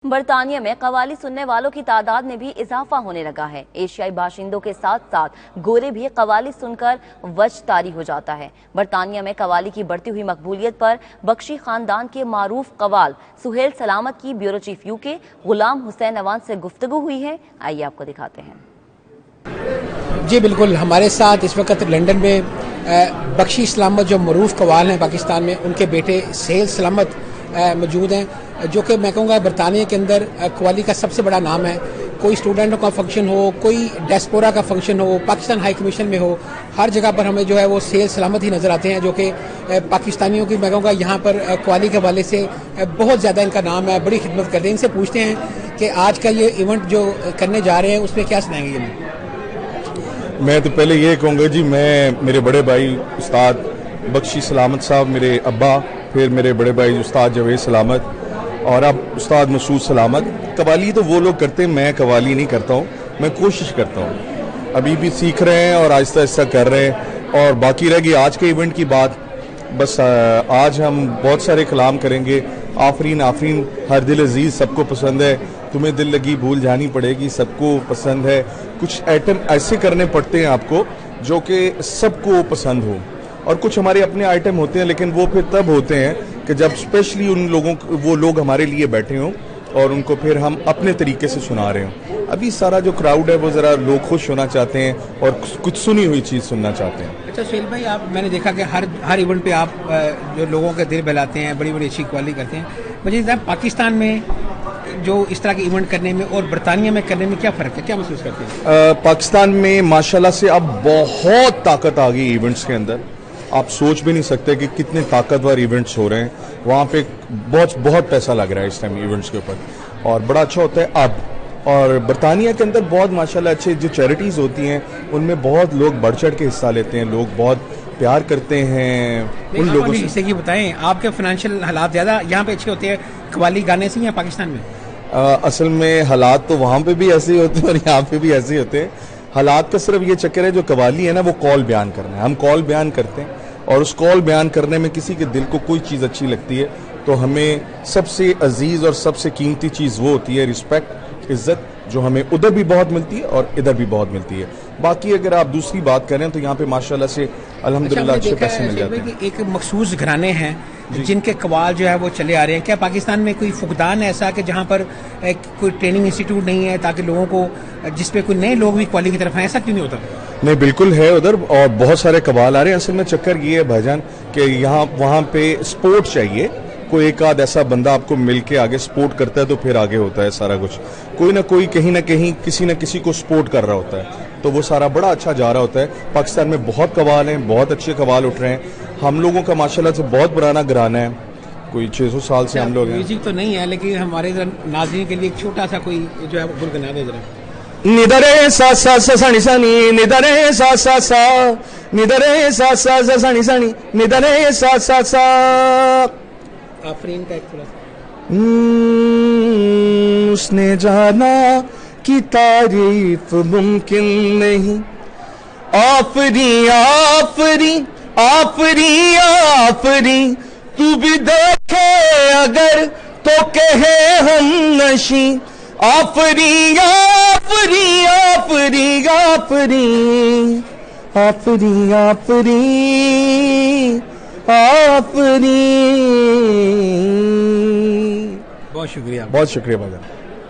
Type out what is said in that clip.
برطانیہ میں قوالی سننے والوں کی تعداد میں بھی اضافہ ہونے لگا ہے۔ ایشیائی باشندوں کے ساتھ ساتھ گورے بھی قوالی سن کر وجد طاری ہو جاتا ہے۔ برطانیہ میں قوالی کی بڑھتی ہوئی مقبولیت پر بخشی خاندان کے معروف قوال سہیل سلامت کی بیورو چیف UK غلام حسین عوان سے گفتگو ہوئی ہے۔ آئیے آپ کو دکھاتے ہیں۔ جی بالکل، ہمارے ساتھ اس وقت لنڈن میں بخشی سلامت جو معروف قوال ہیں پاکستان میں، ان کے بیٹے سہیل سلامت موجود ہیں، جو کہ میں کہوں گا برطانیہ کے اندر قوالی کا سب سے بڑا نام ہے۔ کوئی اسٹوڈنٹوں کا فنکشن ہو، کوئی ڈیسپورا کا فنکشن ہو، پاکستان ہائی کمیشن میں ہو، ہر جگہ پر ہمیں جو ہے وہ سہیل سلامت ہی نظر آتے ہیں، جو کہ پاکستانیوں کی میں کہوں گا یہاں پر قوالی کے حوالے سے بہت زیادہ ان کا نام ہے، بڑی خدمت کرتے ہیں۔ ان سے پوچھتے ہیں کہ آج کا یہ ایونٹ جو کرنے جا رہے ہیں اس میں کیا سنائیں گے؟ میں تو پہلے یہ کہوں گا جی، میں میرے بڑے بھائی استاد بخشی سلامت صاحب، میرے ابا، پھر میرے بڑے بھائی استاد جاوید سلامت اور اب استاد مسعود سلامت۔ قوالی تو وہ لوگ کرتے ہیں، میں قوالی نہیں کرتا ہوں، میں کوشش کرتا ہوں، ابھی بھی سیکھ رہے ہیں اور آہستہ آہستہ کر رہے ہیں۔ اور باقی رہ گئی آج کے ایونٹ کی بات، بس آج ہم بہت سارے کلام کریں گے۔ آفرین آفرین، ہر دل عزیز سب کو پسند ہے، تمہیں دل لگی بھول جانی پڑے گی سب کو پسند ہے۔ کچھ آئٹم ایسے کرنے پڑتے ہیں آپ کو جو کہ سب کو پسند ہو، اور کچھ ہمارے اپنے آئٹم ہوتے ہیں لیکن وہ پھر تب ہوتے ہیں کہ جب اسپیشلی وہ لوگ ہمارے لیے بیٹھے ہوں اور ان کو پھر ہم اپنے طریقے سے سنا رہے ہوں۔ ابھی سارا جو کراؤڈ ہے وہ ذرا لوگ خوش ہونا چاہتے ہیں اور کچھ سنی ہوئی چیز سننا چاہتے ہیں۔ اچھا سہیل بھائی، میں نے دیکھا کہ ہر ایونٹ پہ آپ جو لوگوں کے دل بہلاتے ہیں، بڑی بڑی اچھی قوالی کرتے ہیں۔ مجھے پاکستان میں جو اس طرح کے ایونٹ کرنے میں اور برطانیہ میں کرنے میں کیا فرق ہے، کیا محسوس کرتے ہیں؟ پاکستان میں ماشاءاللہ سے اب بہت طاقت آ گئی ایونٹس کے اندر، آپ سوچ بھی نہیں سکتے کہ کتنے طاقتور ایونٹس ہو رہے ہیں وہاں پہ۔ بہت پیسہ لگ رہا ہے اس ٹائم ایونٹس کے اوپر اور بڑا اچھا ہوتا ہے اب۔ اور برطانیہ کے اندر بہت ماشاءاللہ اچھے جو چیریٹیز ہوتی ہیں ان میں بہت لوگ بڑھ چڑھ کے حصہ لیتے ہیں، لوگ بہت پیار کرتے ہیں ان لوگوں سے۔ اسے کی بتائیں، آپ کے فائنینشیل حالات زیادہ یہاں پہ اچھے ہوتے ہیں قوالی گانے سے یا پاکستان میں؟ اصل میں حالات تو وہاں پہ بھی ایسے ہی ہوتے ہیں اور یہاں پہ بھی ایسے ہی ہوتے ہیں۔ حالات کا صرف یہ چکر ہے، جو قوالی ہے نا وہ کال بیان کرنا ہے، ہم کال بیان کرتے ہیں اور اس کال بیان کرنے میں کسی کے دل کو کوئی چیز اچھی لگتی ہے تو ہمیں سب سے عزیز اور سب سے قیمتی چیز وہ ہوتی ہے رسپیکٹ، عزت، جو ہمیں ادھر بھی بہت ملتی ہے اور ادھر بھی بہت ملتی ہے۔ باقی اگر آپ دوسری بات کریں تو یہاں پہ ماشاءاللہ سے الحمدللہ اچھے پیسے مل جاتے ہیں۔ ایک مخصوص گھرانے ہیں جن کے قوال جو ہے وہ چلے آ رہے ہیں، کیا پاکستان میں کوئی فقدان ہے ایسا کہ جہاں پر کوئی ٹریننگ انسٹیٹیوٹ نہیں ہے تاکہ لوگوں کو، جس پہ کوئی نئے لوگ بھی قوالی کی طرف ہیں، ایسا کیوں نہیں ہوتا؟ نہیں، بالکل ہے ادھر اور بہت سارے قوال آ رہے ہیں۔ اصل میں چکر یہ ہے بھائی جان کہ وہاں پہ سپورٹ چاہیے، کوئی ایک آدھ ایسا بندہ آپ کو مل کے آگے سپورٹ کرتا ہے تو پھر آگے ہوتا ہے سارا کچھ۔ کوئی نہ کوئی کہیں نہ کہیں کسی نہ کسی کو سپورٹ کر رہا ہوتا ہے تو وہ سارا بڑا اچھا جا رہا ہوتا ہے۔ پاکستان میں بہت قوال ہیں، بہت اچھے قوال اٹھ رہے ہیں۔ ہم لوگوں کا ماشاءاللہ سے بہت پرانا گھرانہ ہے، کوئی 600 سال سے ہم لوگ ہیں۔ میوزک تو نہیں ہے لیکن ہمارے ناظرین کے لیے ایک چھوٹا سا کوئی جو ہے گل گنا دے ذرا۔ ندرے سا سا سا سانی سانی، ندرے سا سا سا، ندرے سا سا سا سانی سانی، ندرے سا سا سا۔ آفرین کا ایک تھوڑا سا۔ اس نے جانا کی تعریف ممکن نہیں، آفری آفری آفری آفری، تو بھی دیکھے اگر تو کہے ہم نشیں، آفری آفری آفری آفری آفری آفری آفری۔ بہت شکریہ، بہت شکریہ بھائی جان۔